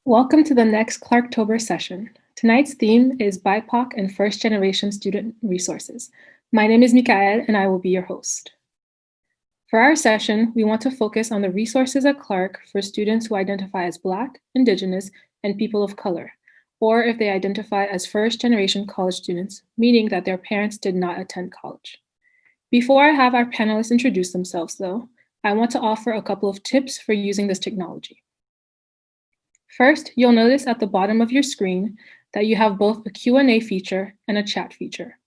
Welcome to the next Clarktober session. Tonight's theme is BIPOC and first-generation student resources. My name is Mikael, and I will be your host. For our session, we want to focus on the resources at Clark for students who identify as Black, Indigenous, and people of color, or if they identify as first-generation college students, meaning that their parents did not attend college. Before I have our panelists introduce themselves, though, I want to offer a couple of tips for using this technology. First, you'll notice at the bottom of your screen that you have both a Q&A feature and a chat feature.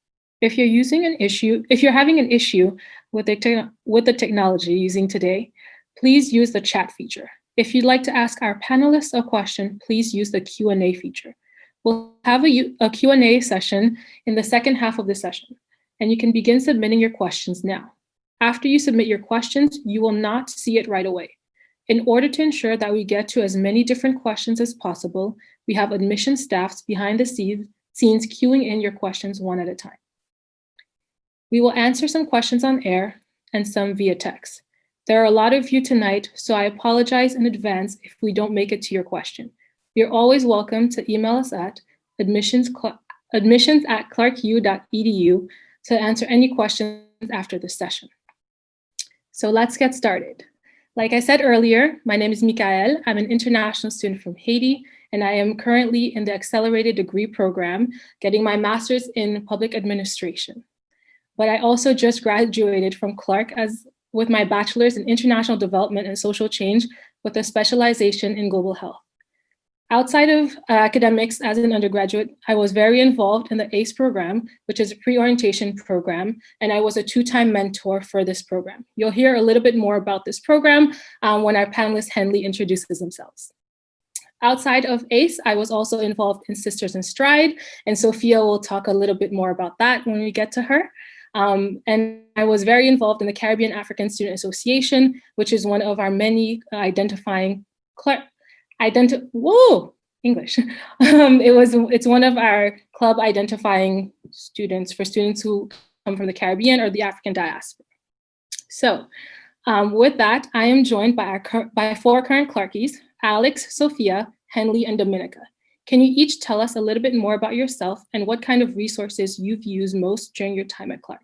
If you're having an issue with the technology using today, please use the chat feature. If you'd like to ask our panelists a question, please use the Q&A feature. We'll have a Q&A session in the second half of the session, and you can begin submitting your questions now. After you submit your questions, you will not see it right away. In order to ensure that we get to as many different questions as possible, we have admission staffs behind the scenes queuing in your questions one at a time. We will answer some questions on air and some via text. There are a lot of you tonight, so I apologize in advance if we don't make it to your question. You're always welcome to email us at admissions@clarku.edu to answer any questions after the session. So let's get started. Like I said earlier, my name is Mikael. I'm an international student from Haiti, and I am currently in the accelerated degree program, getting my master's in public administration. But I also just graduated from Clark with my bachelor's in international development and social change with a specialization in global health. Outside of academics as an undergraduate, I was very involved in the ACE program, which is a pre-orientation program, and I was a two-time mentor for this program. You'll hear a little bit more about this program when our panelist Henley introduces themselves. Outside of ACE, I was also involved in Sisters in Stride, and Sophia will talk a little bit more about that when we get to her. And I was very involved in the Caribbean African Student Association, which is one of our many It's one of our club identifying students for students who come from the Caribbean or the African diaspora. So with that, I am joined by four current Clarkies, Alex, Sophia, Henley, and Dominica. Can you each tell us a little bit more about yourself and what kind of resources you've used most during your time at Clark?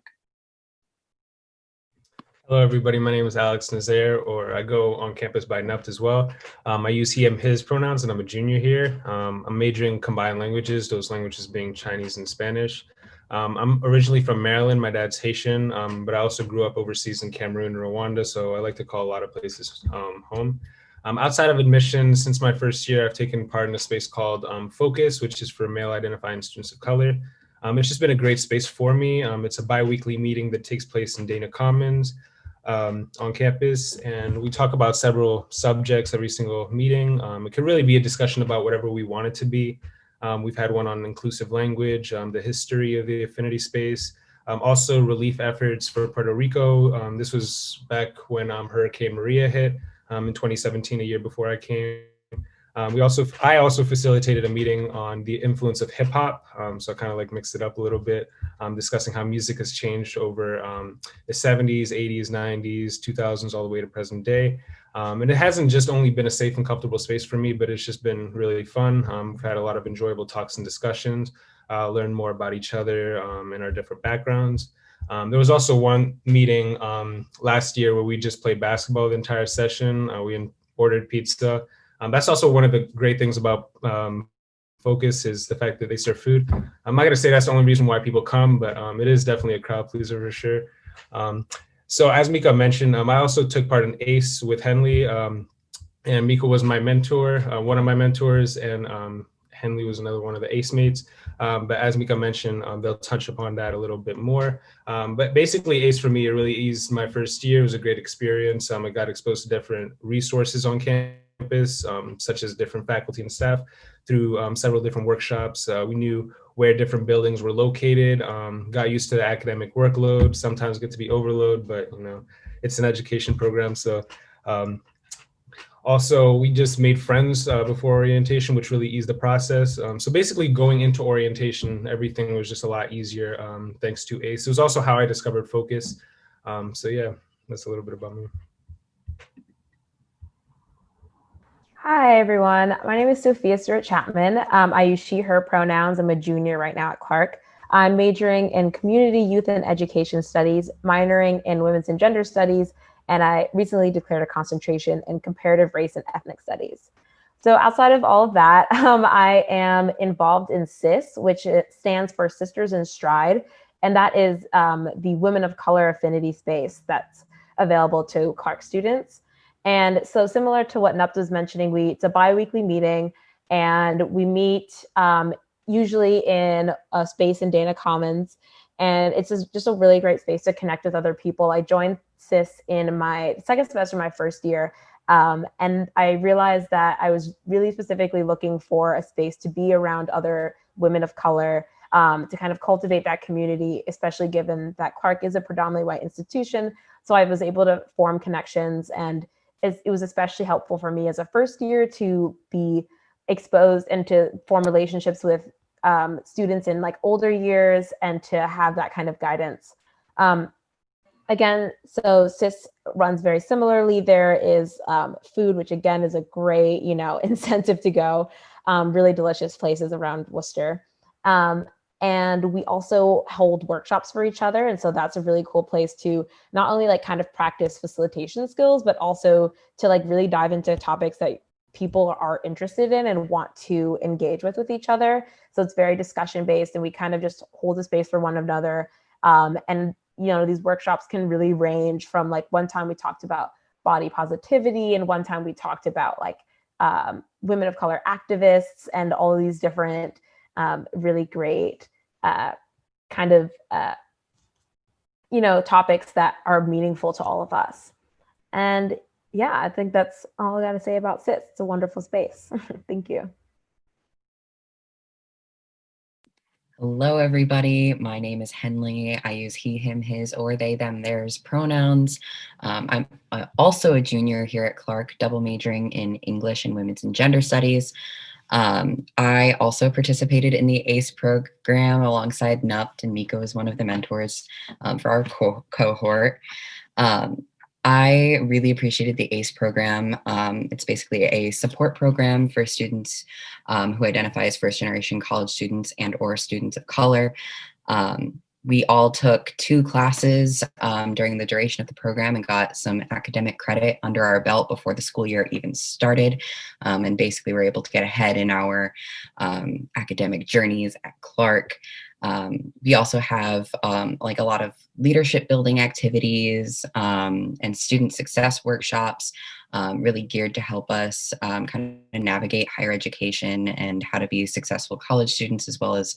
Hello, everybody. My name is Alex Nazaire, or I go on campus by Nupt as well. I use he, him, his pronouns, and I'm a junior here. I'm majoring combined languages, those languages being Chinese and Spanish. I'm originally from Maryland. My dad's Haitian, but I also grew up overseas in Cameroon and Rwanda, so I like to call a lot of places home. Outside of admissions, since my first year, I've taken part in a space called Focus, which is for male identifying students of color. It's just been a great space for me. It's a bi-weekly meeting that takes place in Dana Commons on campus, and we talk about several subjects every single meeting. It could really be a discussion about whatever we want it to be. We've had one on inclusive language, the history of the affinity space, also relief efforts for Puerto Rico. This was back when Hurricane Maria hit in 2017, a year before I came. I also facilitated a meeting on the influence of hip hop. So I kind of like mixed it up a little bit, discussing how music has changed over the 70s, 80s, 90s, 2000s, all the way to present day. And it hasn't just only been a safe and comfortable space for me, but it's just been really fun. We've had a lot of enjoyable talks and discussions, learned more about each other and our different backgrounds. There was also one meeting last year where we just played basketball the entire session. We ordered pizza. That's also one of the great things about Focus is the fact that they serve food. I'm not gonna say that's the only reason why people come, but it is definitely a crowd pleaser for sure. So as Mika mentioned, I also took part in ACE with Henley, and Mika was my mentor, one of my mentors, and Henley was another one of the ACE mates. But as Mika mentioned, they'll touch upon that a little bit more. But basically ACE for me, it really eased my first year. It was a great experience. I got exposed to different resources on campus, such as different faculty and staff through several different workshops. We knew where different buildings were located, got used to the academic workload, sometimes get to be overload, but you know, it's an education program. So also, we just made friends before orientation, which really eased the process. So basically going into orientation, everything was just a lot easier thanks to ACE. It was also how I discovered Focus. So yeah, that's a little bit about me. Hi, everyone. My name is Sophia Stewart Chapman. I use she, her pronouns. I'm a junior right now at Clark. I'm majoring in community, youth, and education studies, minoring in women's and gender studies, and I recently declared a concentration in comparative race and ethnic studies. So outside of all of that, I am involved in SIS, which stands for Sisters in Stride, and that is the Women of Color affinity space that's available to Clark students. And so similar to what Nupt was mentioning, it's a bi-weekly meeting, and we meet usually in a space in Dana Commons. And it's just a really great space to connect with other people. I joined SIS in my second semester, my first year. And I realized that I was really specifically looking for a space to be around other women of color, to kind of cultivate that community, especially given that Clark is a predominantly white institution. So I was able to form connections, and it was especially helpful for me as a first year to be exposed and to form relationships with students in like older years and to have that kind of guidance. Again, so SIS runs very similarly. There is food, which again is a great, incentive to go. Really delicious places around Worcester. And we also hold workshops for each other. And so that's a really cool place to not only like kind of practice facilitation skills, but also to like really dive into topics that people are interested in and want to engage with each other. So it's very discussion based, and we kind of just hold a space for one another. And these workshops can really range from, like, one time we talked about body positivity, and one time we talked about like women of color activists, and all of these different really great kind of topics that are meaningful to all of us. And yeah, I think that's all I got to say about SIS. It's a wonderful space. Thank you. Hello, everybody. My name is Henley. I use he, him, his, or they, them, theirs pronouns. I'm also a junior here at Clark, double majoring in English and Women's and Gender Studies. I also participated in the ACE program alongside Nupt, and Miko is one of the mentors for our cohort. I really appreciated the ACE program. It's basically a support program for students who identify as first-generation college students and or students of color. We all took 2 classes during the duration of the program and got some academic credit under our belt before the school year even started. And basically were able to get ahead in our academic journeys at Clark. We also have like a lot of leadership building activities and student success workshops really geared to help us kind of navigate higher education and how to be successful college students, as well as,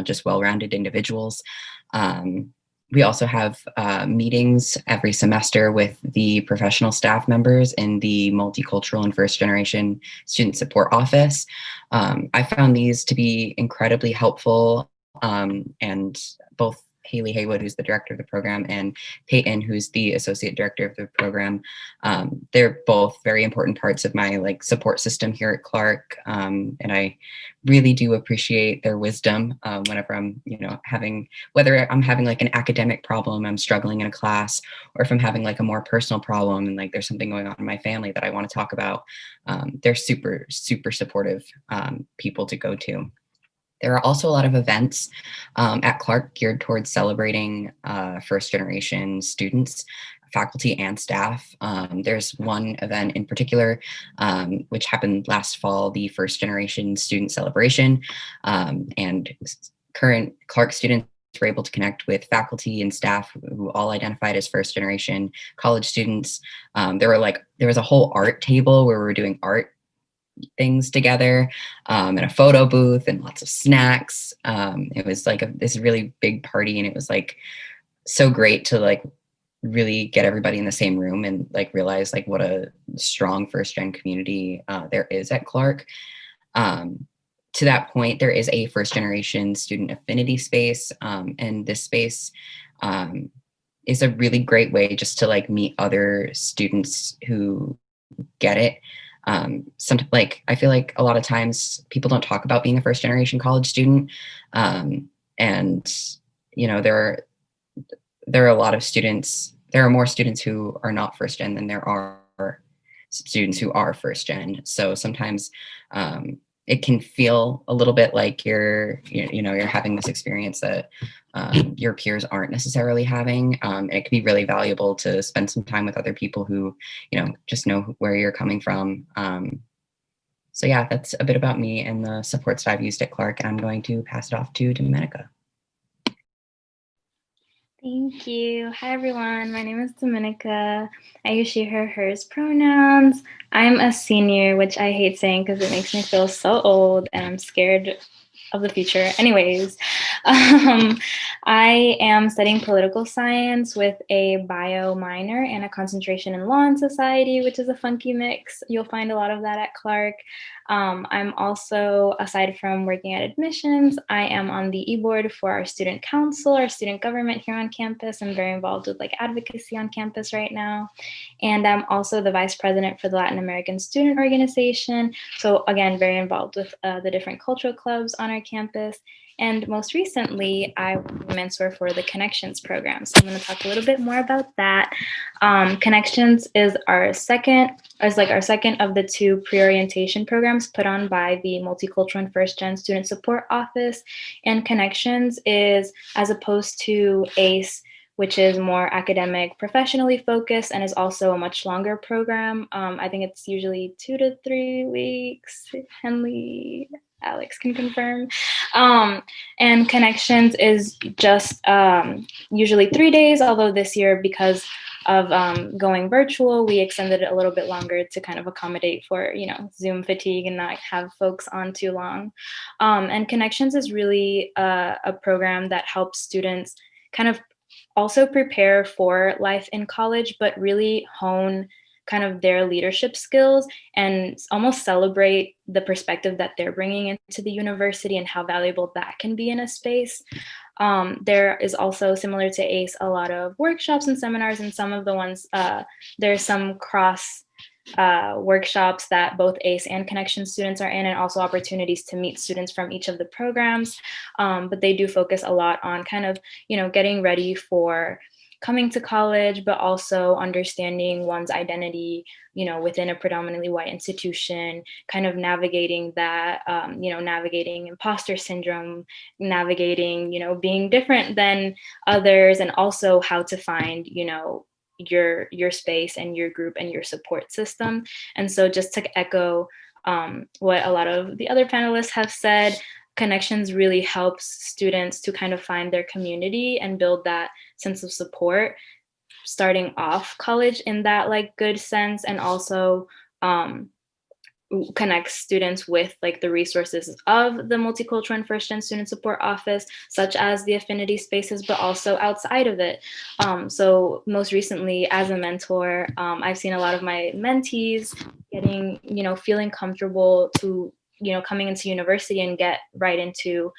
just well-rounded individuals. We also have meetings every semester with the professional staff members in the Multicultural and First Generation Student Support Office. I found these to be incredibly helpful, and both Haley Haywood, who's the director of the program, and Peyton, who's the associate director of the program. They're both very important parts of my support system here at Clark, and I really do appreciate their wisdom whenever I'm, whether I'm having like an academic problem, I'm struggling in a class, or if I'm having like a more personal problem and like there's something going on in my family that I want to talk about. They're super, super supportive people to go to. There are also a lot of events at Clark geared towards celebrating first generation students, faculty, and staff. There's one event in particular, which happened last fall, the first generation student celebration. And current Clark students were able to connect with faculty and staff who all identified as first generation college students. There was a whole art table where we were doing art things together, and a photo booth and lots of snacks. It was like this really big party, and it was like so great to like really get everybody in the same room and like realize like what a strong first gen community there is at Clark. To that point, there is a first generation student affinity space, and this space is a really great way just to like meet other students who get it. I feel like a lot of times people don't talk about being a first generation college student. And, there are a lot of students, there are more students who are not first gen than there are students who are first gen. So sometimes it can feel a little bit like you're having this experience that your peers aren't necessarily having. And it can be really valuable to spend some time with other people who, just know where you're coming from. So yeah, that's a bit about me and the supports that I've used at Clark. And I'm going to pass it off to Dominica. Thank you. Hi, everyone. My name is Dominica. I use she, her, hers pronouns. I'm a senior, which I hate saying because it makes me feel so old and I'm scared of the future. Anyways, I am studying political science with a bio minor and a concentration in law and society, which is a funky mix. You'll find a lot of that at Clark. I'm also, aside from working at admissions, I am on the e-board for our student council, our student government here on campus. I'm very involved with advocacy on campus right now. And I'm also the vice president for the Latin American Student Organization. So again, very involved with the different cultural clubs on our campus. And most recently, I was a mentor for the Connections program. So I'm going to talk a little bit more about that. Connections is our second of the two pre-orientation programs put on by the Multicultural and First Gen Student Support Office. And Connections is, as opposed to ACE, which is more academic, professionally focused, and is also a much longer program. I think it's usually 2 to 3 weeks. Henley, Alex can confirm. And Connections is just usually 3 days, although this year, because of going virtual, we extended it a little bit longer to kind of accommodate for, Zoom fatigue and not have folks on too long. And Connections is really a program that helps students kind of also prepare for life in college, but really hone kind of their leadership skills and almost celebrate the perspective that they're bringing into the university and how valuable that can be in a space. There is also, similar to ACE, a lot of workshops and seminars, and some of the ones, there's some cross workshops that both ACE and Connection students are in, and also opportunities to meet students from each of the programs. But they do focus a lot on kind of, getting ready for coming to college, but also understanding one's identity, within a predominantly white institution, kind of navigating that, navigating imposter syndrome, navigating, being different than others, and also how to find, your space and your group and your support system. And so just to echo what a lot of the other panelists have said, Connections really helps students to kind of find their community and build that sense of support starting off college in that good sense, and also connects students with the resources of the Multicultural and First Gen Student Support Office, such as the affinity spaces, but also outside of it. So most recently, as a mentor, I've seen a lot of my mentees getting, feeling comfortable to coming into university and get right into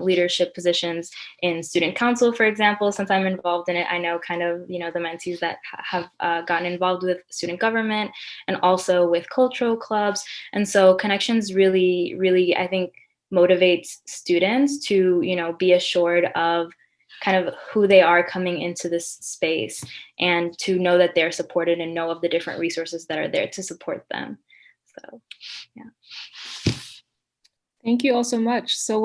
leadership positions in student council, for example. Since I'm involved in it, I know kind of, the mentees that have gotten involved with student government and also with cultural clubs. And so Connections really, really, I think, motivates students to, be assured of kind of who they are coming into this space, and to know that they're supported and know of the different resources that are there to support them. So, yeah. Thank you all so much. So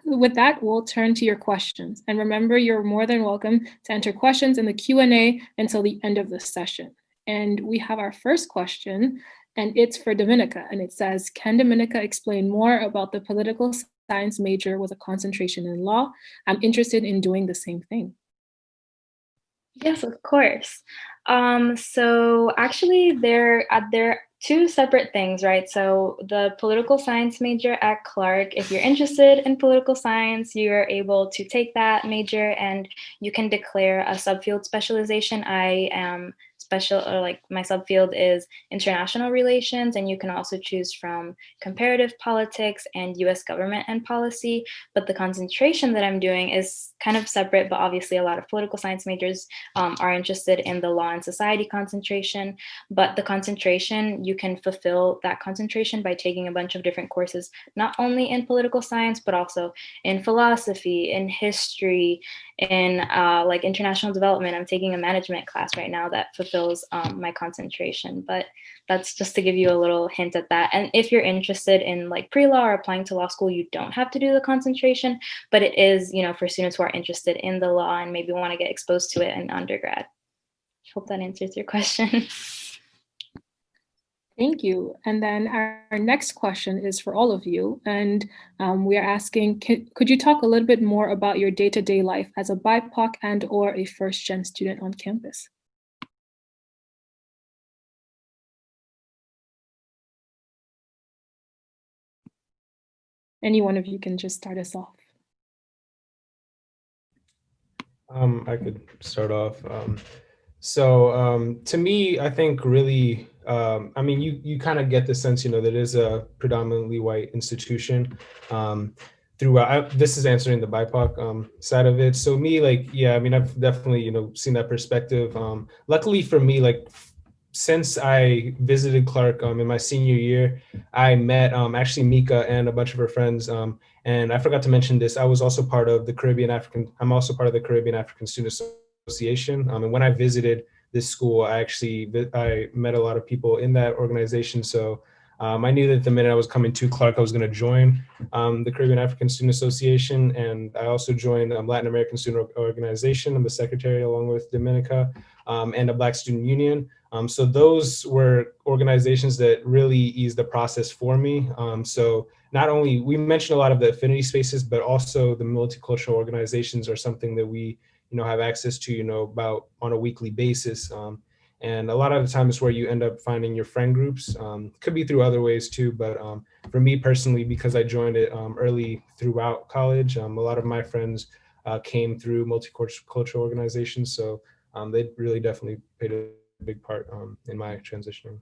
with that, we'll turn to your questions. And remember, you're more than welcome to enter questions in the Q&A until the end of the session. And we have our first question, and it's for Dominica. And it says, can Dominica explain more about the political science major with a concentration in law? I'm interested in doing the same thing. Yes, of course. So actually, they're two separate things, right? So the political science major at Clark, if you're interested in political science, you're able to take that major and you can declare a subfield specialization. I am my subfield is international relations, and you can also choose from comparative politics and US government and policy. But the concentration that I'm doing is kind of separate, but obviously a lot of political science majors are interested in the law and society concentration. But the concentration, you can fulfill that concentration by taking a bunch of different courses, not only in political science, but also in philosophy, in history, in like international development. I'm taking a management class right now that fulfills my concentration, but that's just to give you a little hint at that. And if you're interested in like pre-law or applying to law school, you don't have to do the concentration, but it is, you know, for students who are interested in the law and maybe want to get exposed to it in undergrad. Hope that answers your question. Thank you. And then our next question is for all of you. And we are asking, could you talk a little bit more about your day-to-day life as a BIPOC and or a first-gen student on campus? Any one of you can just start us off. I could start off. So to me, I think really, I mean, you kind of get the sense, you know, that it is a predominantly white institution. Throughout, this is answering the BIPOC side of it. So me, like, yeah, I mean, I've definitely, you know, seen that perspective. Luckily for me, like, since I visited Clark in my senior year, I met actually Mika and a bunch of her friends. And I forgot to mention this. I was also part of the I'm also part of the Caribbean African Student Association. And when I visited this school, I met a lot of people in that organization. So I knew that the minute I was coming to Clark, I was going to join the Caribbean African Student Association. And I also joined Latin American Student Organization. I'm the secretary along with Dominica and a Black Student Union. So those were organizations that really eased the process for me. So not only, we mentioned a lot of the affinity spaces, but also the multicultural organizations are something that we, you know, have access to, you know, about on a weekly basis. And a lot of the times where you end up finding your friend groups, could be through other ways too. But for me personally, because I joined it early throughout college, a lot of my friends came through multicultural organizations. So they really definitely played a big part in my transitioning.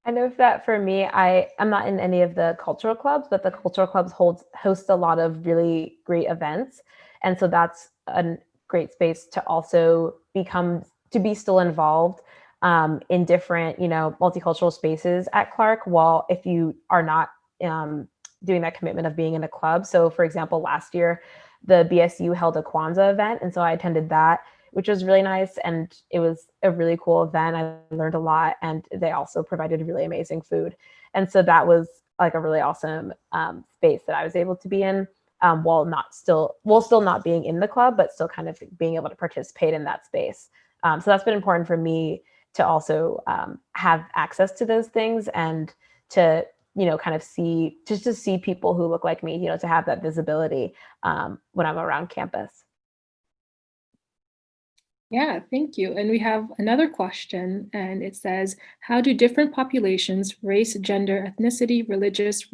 I know that for me, I'm not in any of the cultural clubs, but the cultural clubs host a lot of really great events. And so that's a great space to also be still involved in different, you know, multicultural spaces at Clark, while if you are not doing that commitment of being in a club. So for example, last year, the BSU held a Kwanzaa event. And so I attended that, which was really nice. And it was a really cool event. I learned a lot. And they also provided really amazing food. And so that was like a really awesome space that I was able to be in while still not being in the club, but still kind of being able to participate in that space. So that's been important for me to also have access to those things and to, you know, kind of see people who look like me, you know, to have that visibility when I'm around campus. Yeah, thank you. And we have another question, and it says, how do different populations, race, gender, ethnicity, religious,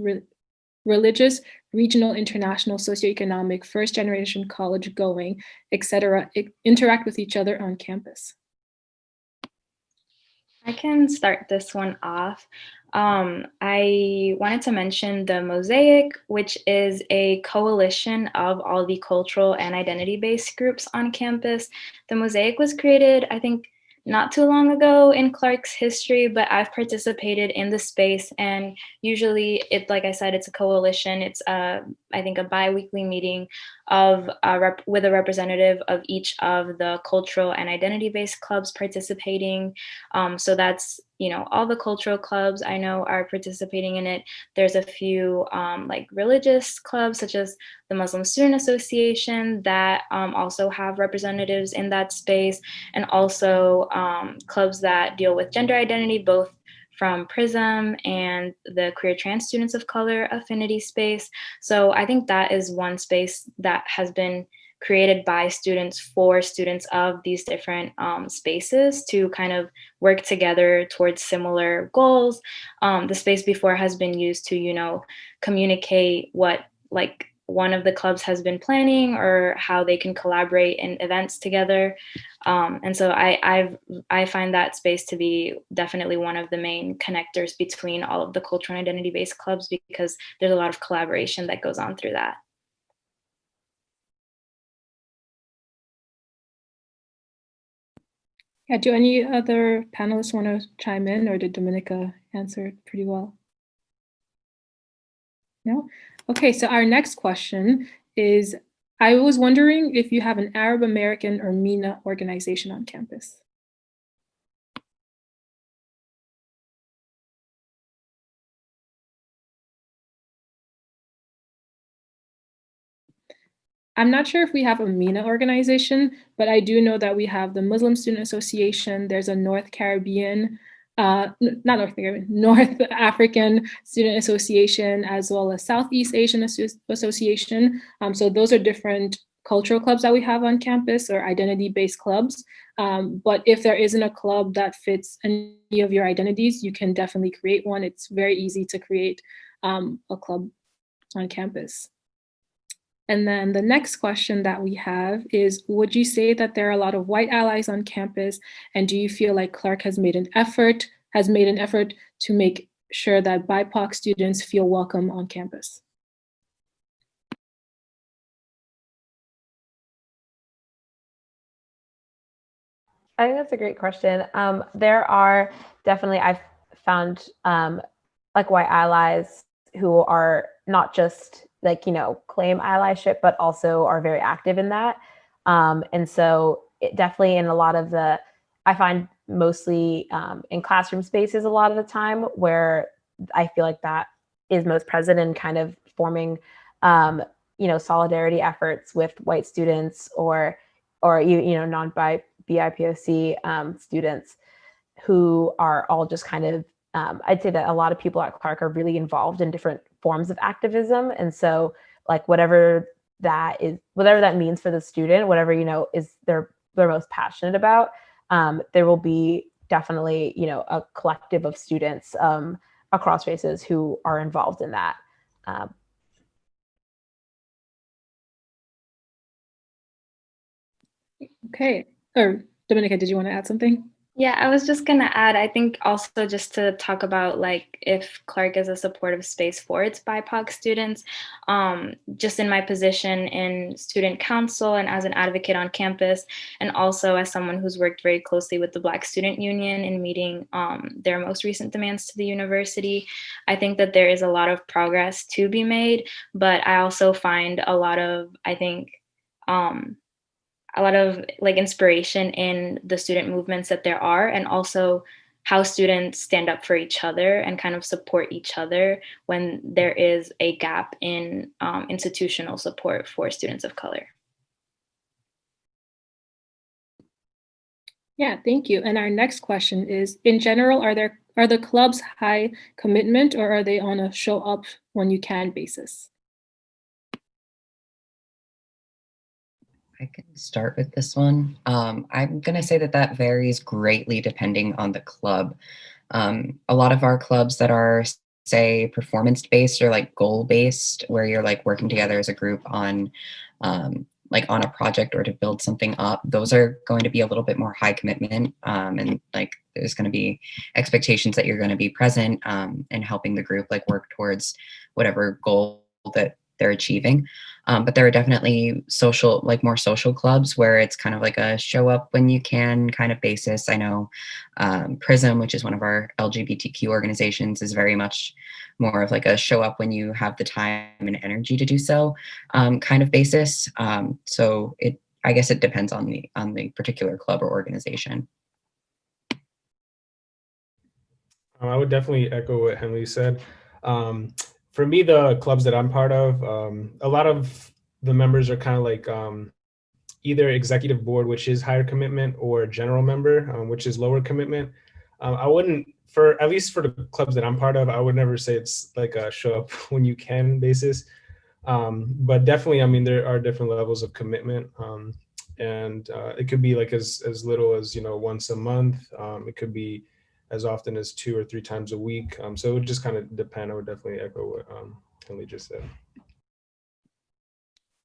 regional, international, socioeconomic, first generation college going, etc., interact with each other on campus? I can start this one off. I wanted to mention the Mosaic, which is a coalition of all the cultural and identity-based groups on campus. The Mosaic was created, I think, not too long ago in Clark's history, but I've participated in the space, and usually like I said, it's a coalition. It's I think a bi-weekly meeting with a representative of each of the cultural and identity-based clubs participating. So that's, you know, all the cultural clubs I know are participating in it. There's a few like religious clubs, such as the Muslim Student Association, that also have representatives in that space, and also clubs that deal with gender identity, both from Prism and the Queer Trans Students of Color affinity space. So I think that is one space that has been created by students for students of these different spaces to kind of work together towards similar goals. The space before has been used to, you know, communicate what like one of the clubs has been planning or how they can collaborate in events together. And so I find that space to be definitely one of the main connectors between all of the cultural and identity-based clubs, because there's a lot of collaboration that goes on through that. Yeah, do any other panelists want to chime in, or did Dominica answer it pretty well? No? Okay, so our next question is, I was wondering if you have an Arab American or MENA organization on campus. I'm not sure if we have a MENA organization, but I do know that we have the Muslim Student Association. There's a North Caribbean, not North Caribbean, North African Student Association, as well as Southeast Asian Association. So those are different cultural clubs that we have on campus, or identity-based clubs. But if there isn't a club that fits any of your identities, you can definitely create one. It's very easy to create a club on campus. And then the next question that we have is, would you say that there are a lot of white allies on campus? And do you feel like Clark has made an effort to make sure that BIPOC students feel welcome on campus? I think that's a great question. There are definitely, I've found like white allies who are not just like, claim allyship, but also are very active in that. And so it definitely in a lot of I find mostly in classroom spaces a lot of the time where I feel like that is most present in kind of forming, solidarity efforts with white students or non-BIPOC students who are all just kind of, I'd say that a lot of people at Clark are really involved in different forms of activism. And so like whatever that means for the student, whatever, is they're most passionate about, there will be definitely, a collective of students across races who are involved in that. Okay. Or Dominica, did you want to add something? Yeah, I was just going to add, I think also just to talk about like if Clark is a supportive space for its BIPOC students, just in my position in student council and as an advocate on campus, and also as someone who's worked very closely with the Black Student Union in meeting their most recent demands to the university, I think that there is a lot of progress to be made, but I also find a lot of, like inspiration in the student movements that there are, and also how students stand up for each other and kind of support each other when there is a gap in institutional support for students of color. Yeah, thank you. And our next question is, in general, are the clubs high commitment, or are they on a show up when you can basis? I can start with this one. I'm going to say that varies greatly depending on the club. A lot of our clubs that are, say, performance-based or like goal-based, where you're like working together as a group on like on a project or to build something up, those are going to be a little bit more high commitment. And like there's going to be expectations that you're going to be present and helping the group like work towards whatever goal that they're achieving. But there are definitely more social clubs where it's kind of like a show up when you can kind of basis. I know Prism, which is one of our LGBTQ organizations, is very much more of like a show up when you have the time and energy to do so kind of basis. So I guess it depends on the particular club or organization. I would definitely echo what Henley said. For me, the clubs that I'm part of, a lot of the members are kind of like either executive board, which is higher commitment, or general member, which is lower commitment. I wouldn't, at least for the clubs that I'm part of, I would never say it's like a show up when you can basis. But definitely, I mean, there are different levels of commitment. And it could be like as little as, once a month. It could be as often as 2 or 3 times a week. So it would just kind of depend. I would definitely echo what Henley just said.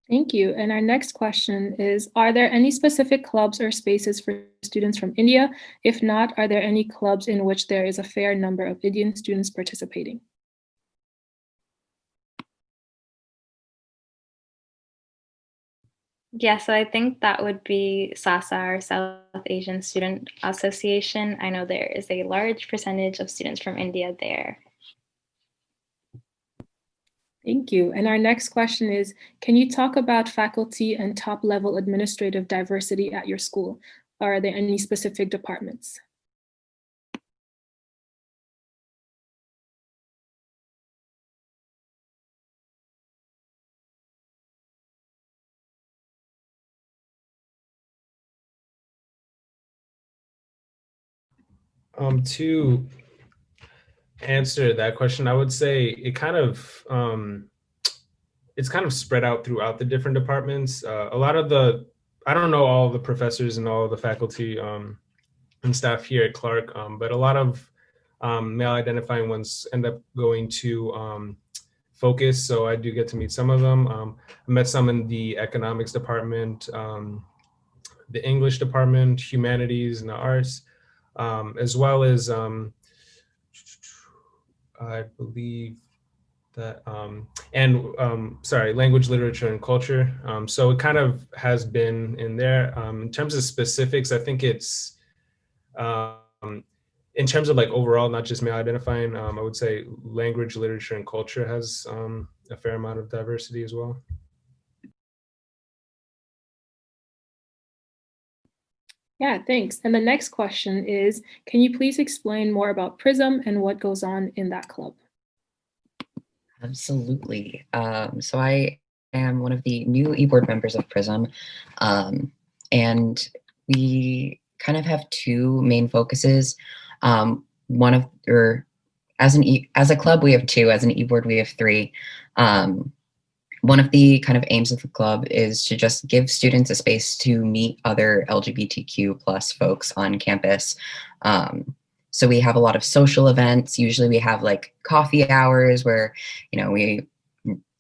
Thank you. And our next question is, are there any specific clubs or spaces for students from India? If not, are there any clubs in which there is a fair number of Indian students participating? Yeah, so I think that would be SASA, or South Asian Student Association. I know there is a large percentage of students from India there. Thank you. And our next question is, can you talk about faculty and top-level administrative diversity at your school? Are there any specific departments? To answer that question, I would say it kind of it's kind of spread out throughout the different departments. A lot of the, I don't know all the professors and all the faculty and staff here at Clark, but a lot of male identifying ones end up going to focus. So I do get to meet some of them. I met some in the economics department, the English department, humanities and the arts, as well as I believe that sorry, language, literature, and culture. So it kind of has been in there. In terms of specifics, I think it's in terms of like overall, not just male identifying, I would say language, literature, and culture has a fair amount of diversity as well. Yeah, thanks. And the next question is, can you please explain more about Prism and what goes on in that club? Absolutely. So I am one of the new e-board members of Prism, and we kind of have two main focuses. One of, or as a club, we have two. As an e-board, we have three. One of the kind of aims of the club is to just give students a space to meet other LGBTQ plus folks on campus. So we have a lot of social events. Usually we have like coffee hours where, we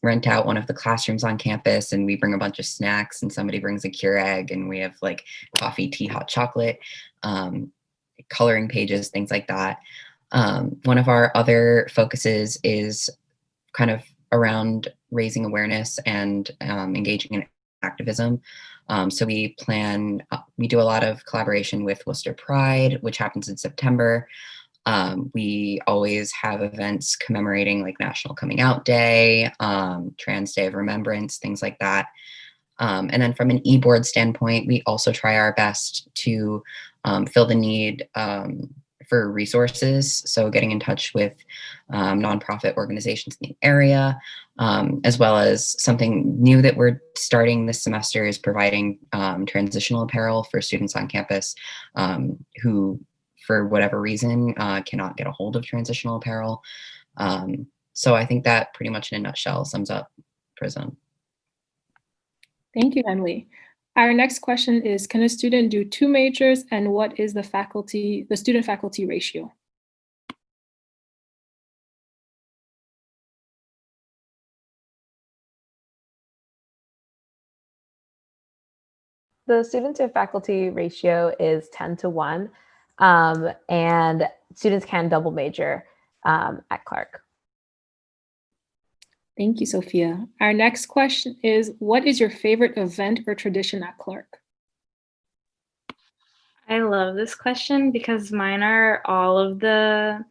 rent out one of the classrooms on campus and we bring a bunch of snacks and somebody brings a Keurig and we have like coffee, tea, hot chocolate, coloring pages, things like that. One of our other focuses is kind of around raising awareness and engaging in activism. So we do a lot of collaboration with Worcester Pride, which happens in September. We always have events commemorating like National Coming Out Day, Trans Day of Remembrance, things like that. And then from an e-board standpoint, we also try our best to fill the need for resources. So getting in touch with nonprofit organizations in the area, as well as something new that we're starting this semester is providing transitional apparel for students on campus who, for whatever reason, cannot get a hold of transitional apparel. So I think that pretty much in a nutshell sums up Prism. Thank you, Henley. Our next question is, can a student do two majors and what is the student-faculty ratio? The student to faculty ratio is 10 to 1, and students can double major at Clark. Thank you, Sophia. Our next question is, what is your favorite event or tradition at Clark? I love this question because mine are all of the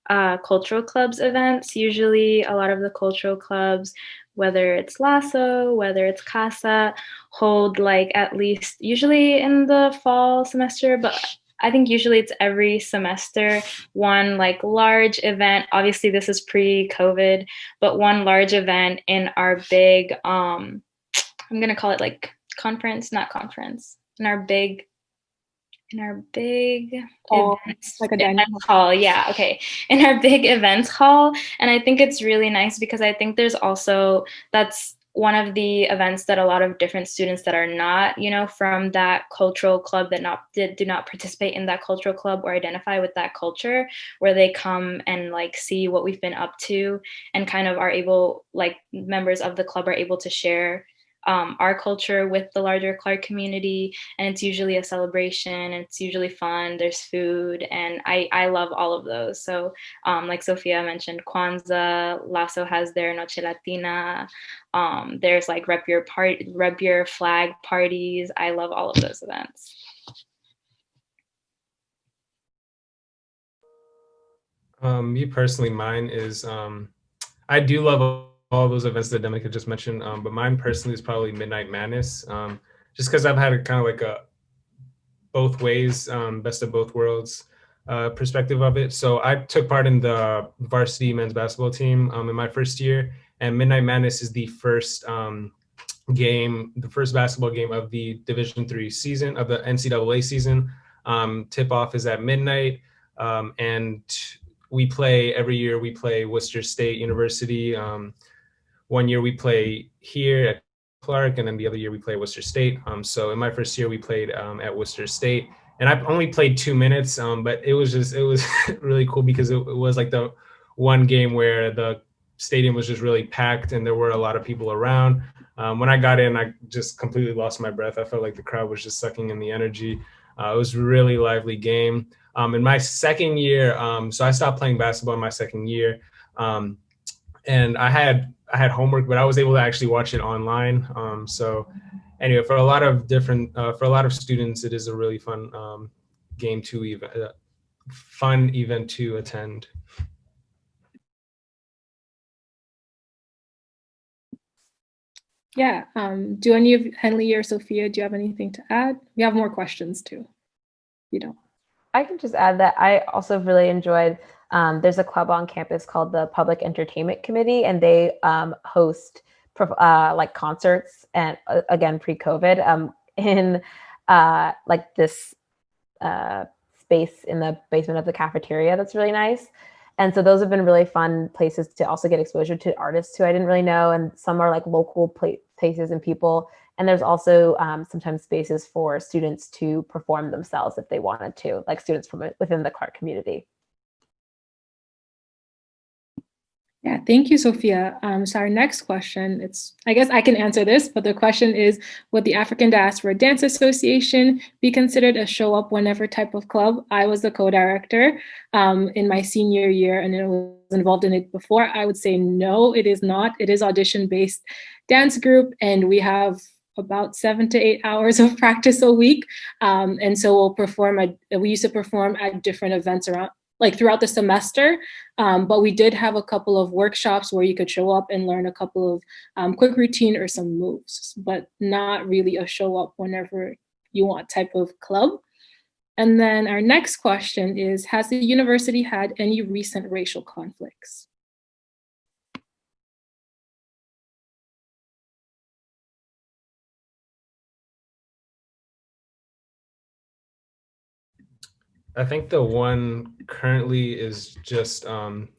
cultural clubs events. Usually a lot of the cultural clubs, whether it's Lasso, whether it's Casa, hold like at least usually in the fall semester, but I think usually it's every semester, one like large event. Obviously this is pre-COVID, but one large event in our big, I'm gonna call it like conference, not conference, in our big events, like a dining hall. Yeah, okay. In our big events hall. And I think it's really nice because I think there's also, that's one of the events that a lot of different students that are not, from that cultural club that do not participate in that cultural club or identify with that culture, where they come and like see what we've been up to and kind of are able, like members of the club are able to share our culture with the larger Clark community, and it's usually a celebration. It's usually fun. There's food, and I love all of those. So, like Sophia mentioned, Kwanzaa, Lasso has their Noche Latina. There's like rep your flag parties. I love all of those events. Me personally, mine is I do love all those events that Dominique had just mentioned, but mine personally is probably Midnight Madness, just because I've had a kind of like a both ways, best of both worlds perspective of it. So I took part in the varsity men's basketball team in my first year, and Midnight Madness is the first game, the first basketball game of the Division III season, of the NCAA season. Tip-off is at midnight, and we play every year. We play Worcester State University. One year we play here at Clark, and then the other year we play Worcester State. So in my first year we played at Worcester State, and I only played 2 minutes, but it was really cool because it was like the one game where the stadium was just really packed and there were a lot of people around. When I got in, I just completely lost my breath. I felt like the crowd was just sucking in the energy. It was a really lively game. In my second year, so I stopped playing basketball in my second year, and I had homework, but I was able to actually watch it online. So anyway, for a lot of students, it is a really fun fun event to attend. Yeah. Do any of Henley or Sophia, do you have anything to add? We have more questions too. You don't. I can just add that I also really enjoyed, there's a club on campus called the Public Entertainment Committee, and they host like concerts, and again, pre-COVID, in like this space in the basement of the cafeteria that's really nice. And so those have been really fun places to also get exposure to artists who I didn't really know. And some are like local places and people. And there's also sometimes spaces for students to perform themselves if they wanted to, like students from within the Clark community. Yeah, thank you, Sophia. So our next question, I guess I can answer this, but the question is, would the African Diaspora Dance Association be considered a show up whenever type of club? I was the co-director in my senior year, and I was involved in it before. I would say no, it is not. It is audition-based dance group, and we have about 7 to 8 hours of practice a week. And so we used to perform at different events around, like throughout the semester, but we did have a couple of workshops where you could show up and learn a couple of quick routine or some moves, but not really a show up whenever you want type of club. And then our next question is, has the university had any recent racial conflicts? I think the one currently is just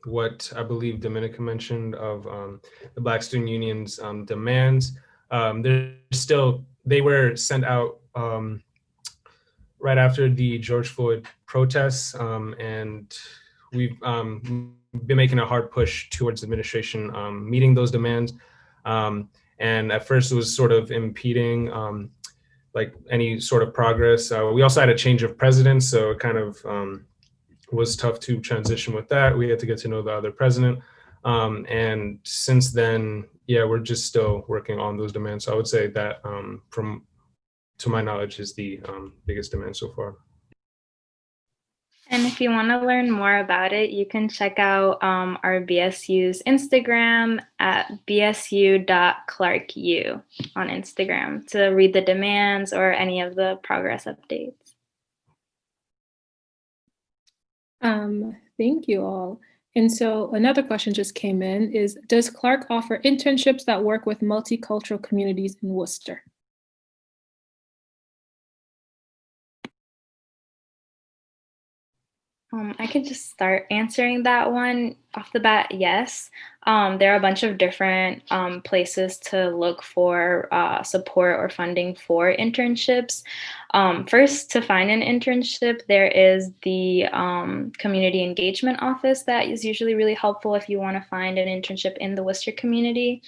what I believe Dominique mentioned of the Black Student Union's demands. They were sent out right after the George Floyd protests, and we've been making a hard push towards administration meeting those demands. And at first it was sort of impeding like any sort of progress. We also had a change of president, so it kind of was tough to transition with that. We had to get to know the other president. And since then, yeah, we're just still working on those demands. So I would say that to my knowledge is the biggest demand so far. And if you want to learn more about it, you can check out our BSU's Instagram at bsu.clarku on Instagram to read the demands or any of the progress updates. Thank you all. And so another question just came in is, does Clark offer internships that work with multicultural communities in Worcester? I could just start answering that one off the bat. Yes, there are a bunch of different places to look for support or funding for internships. First, to find an internship, there is the Community Engagement Office that is usually really helpful if you want to find an internship in the Worcester community.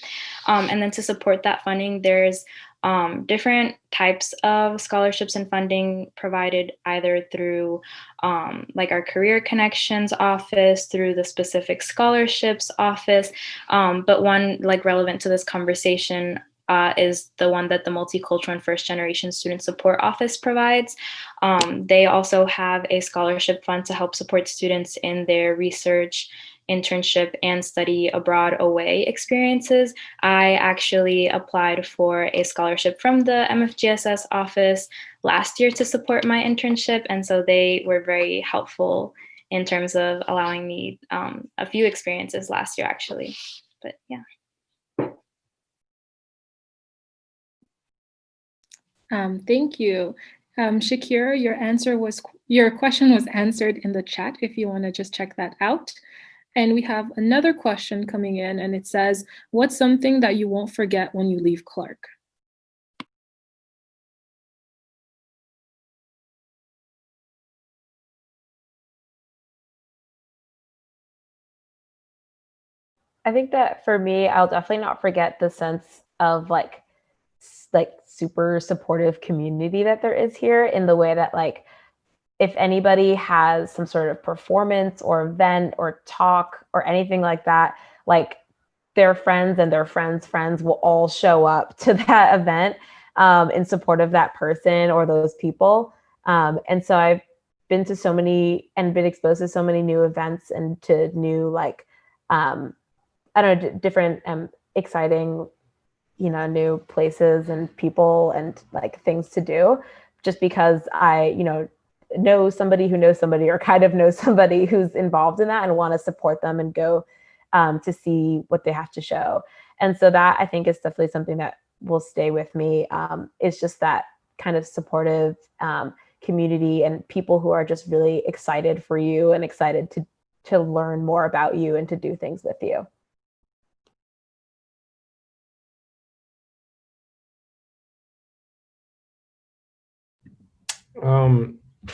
And then to support that funding, there's different types of scholarships and funding provided either through like our Career Connections office, through the specific scholarships office, but one like relevant to this conversation is the one that the Multicultural and First Generation Student Support Office provides. They also have a scholarship fund to help support students in their research internship and study abroad away experiences. I actually applied for a scholarship from the MFGSS office last year to support my internship, and so they were very helpful in terms of allowing me a few experiences last year, actually. But yeah. Thank you. Shakira, your question was answered in the chat if you want to just check that out. And we have another question coming in, and it says, what's something that you won't forget when you leave Clark? I think that for me, I'll definitely not forget the sense of like super supportive community that there is here, in the way that like, if anybody has some sort of performance or event or talk or anything like that, like their friends and their friends' friends will all show up to that event in support of that person or those people. And so I've been to so many and been exposed to so many new events and to new like, I don't know, different exciting, new places and people and like things to do, just because I, know somebody who knows somebody or kind of know somebody who's involved in that and want to support them and go to see what they have to show. And so that I think is definitely something that will stay with me. It's just that kind of supportive community and people who are just really excited for you and excited to learn more about you and to do things with you.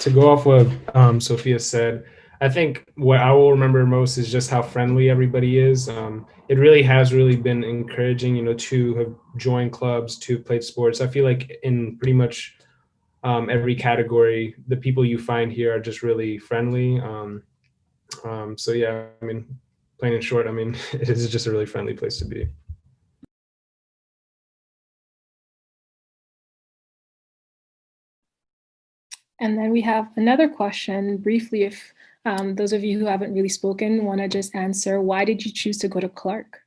To go off what Sophia said, I think what I will remember most is just how friendly everybody is. It really has been encouraging, to have joined clubs, to play sports. I feel like in pretty much every category, the people you find here are just really friendly. So yeah, I mean, plain and short, I mean, it is just a really friendly place to be. And then we have another question, briefly, if those of you who haven't really spoken want to just answer, why did you choose to go to Clark?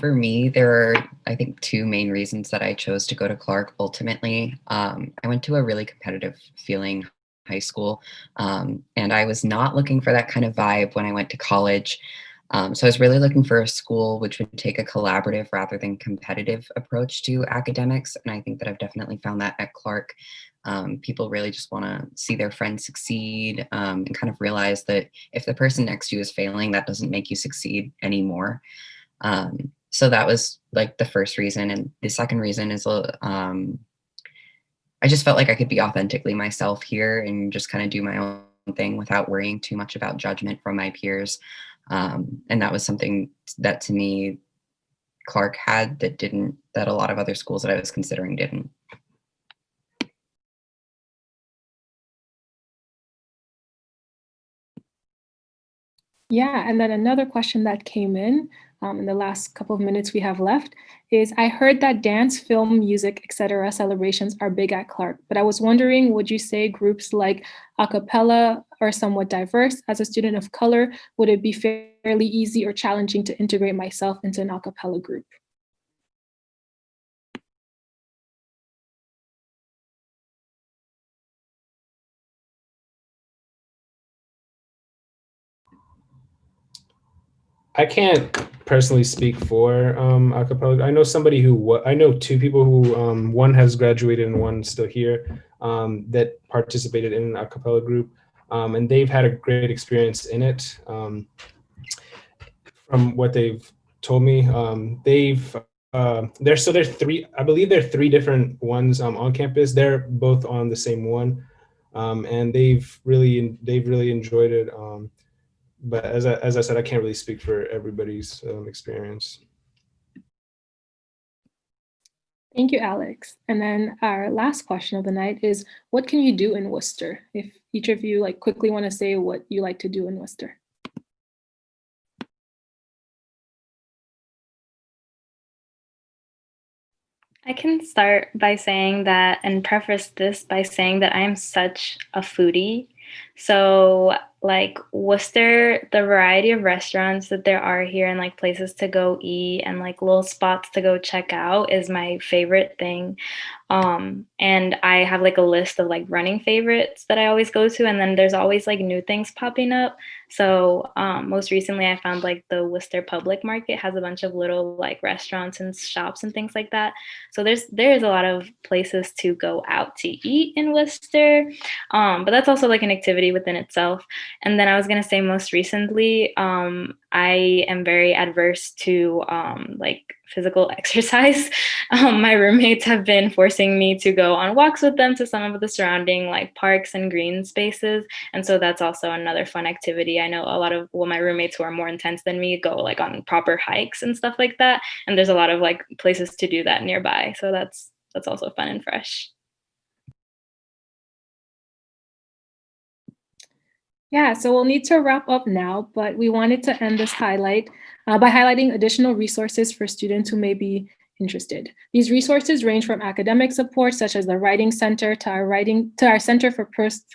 For me, there are, I think, two main reasons that I chose to go to Clark ultimately. I went to a really competitive feeling high school, and I was not looking for that kind of vibe when I went to college. So I was really looking for a school which would take a collaborative rather than competitive approach to academics. And I think that I've definitely found that at Clark. People really just want to see their friends succeed and kind of realize that if the person next to you is failing, that doesn't make you succeed anymore. So that was like the first reason. And the second reason is I just felt like I could be authentically myself here and just kind of do my own thing without worrying too much about judgment from my peers. And that was something that to me, Clark had that a lot of other schools that I was considering didn't. Yeah, and then another question that came in the last couple of minutes we have left is, I heard that dance, film, music, etc. celebrations are big at Clark, but I was wondering, would you say groups like Cappella are somewhat diverse? As a student of color, would it be fairly easy or challenging to integrate myself into an Cappella group? I can't personally speak for a cappella. I know I know two people who one has graduated and one's still here that participated in an a cappella group, and they've had a great experience in it. From what they've told me, there's three. I believe there are three different ones on campus. They're both on the same one, and they've really enjoyed it. But as I said, I can't really speak for everybody's experience. Thank you, Alex. And then our last question of the night is, what can you do in Worcester? If each of you quickly want to say what you like to do in Worcester. I can start by saying that, and preface this by saying that I am such a foodie. So like Worcester, the variety of restaurants that there are here and like places to go eat and like little spots to go check out is my favorite thing. And I have like a list of like running favorites that I always go to, and then there's always like new things popping up. So most recently I found like the Worcester Public Market has a bunch of little like restaurants and shops and things like that. So there's a lot of places to go out to eat in Worcester. But that's also like an activity within itself. And then I was gonna say most recently, I am very adverse to like physical exercise. My roommates have been forcing me to go on walks with them to some of the surrounding like parks and green spaces. And so that's also another fun activity. I know a lot of my roommates who are more intense than me go like on proper hikes and stuff like that. And there's a lot of like places to do that nearby. So that's also fun and fresh. Yeah, so we'll need to wrap up now, but we wanted to end this highlight by highlighting additional resources for students who may be interested. These resources range from academic support, such as the Writing Center, to our Center for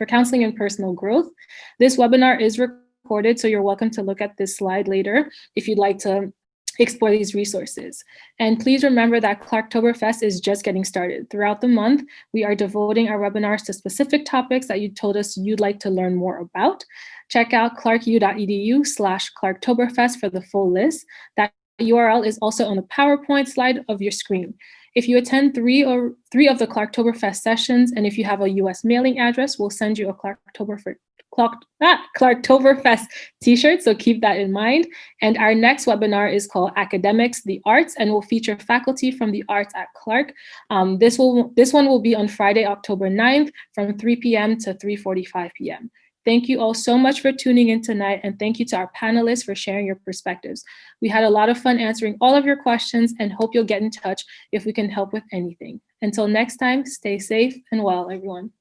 Counseling and Personal Growth. This webinar is recorded, so you're welcome to look at this slide later if you'd like to explore these resources. And please remember that Clarktoberfest is just getting started. Throughout the month, we are devoting our webinars to specific topics that you told us you'd like to learn more about. Check out clarku.edu/Clarktoberfest for the full list. That URL is also on the PowerPoint slide of your screen. If you attend three of the Clarktoberfest sessions, and if you have a US mailing address, we'll send you a Clarktoberfest t-shirt, so keep that in mind. And our next webinar is called Academics, the Arts, and will feature faculty from the arts at Clark. This one will be on Friday, October 9th from 3 p.m. to 3:45 p.m. Thank you all so much for tuning in tonight, and thank you to our panelists for sharing your perspectives. We had a lot of fun answering all of your questions and hope you'll get in touch if we can help with anything. Until next time, stay safe and well, everyone.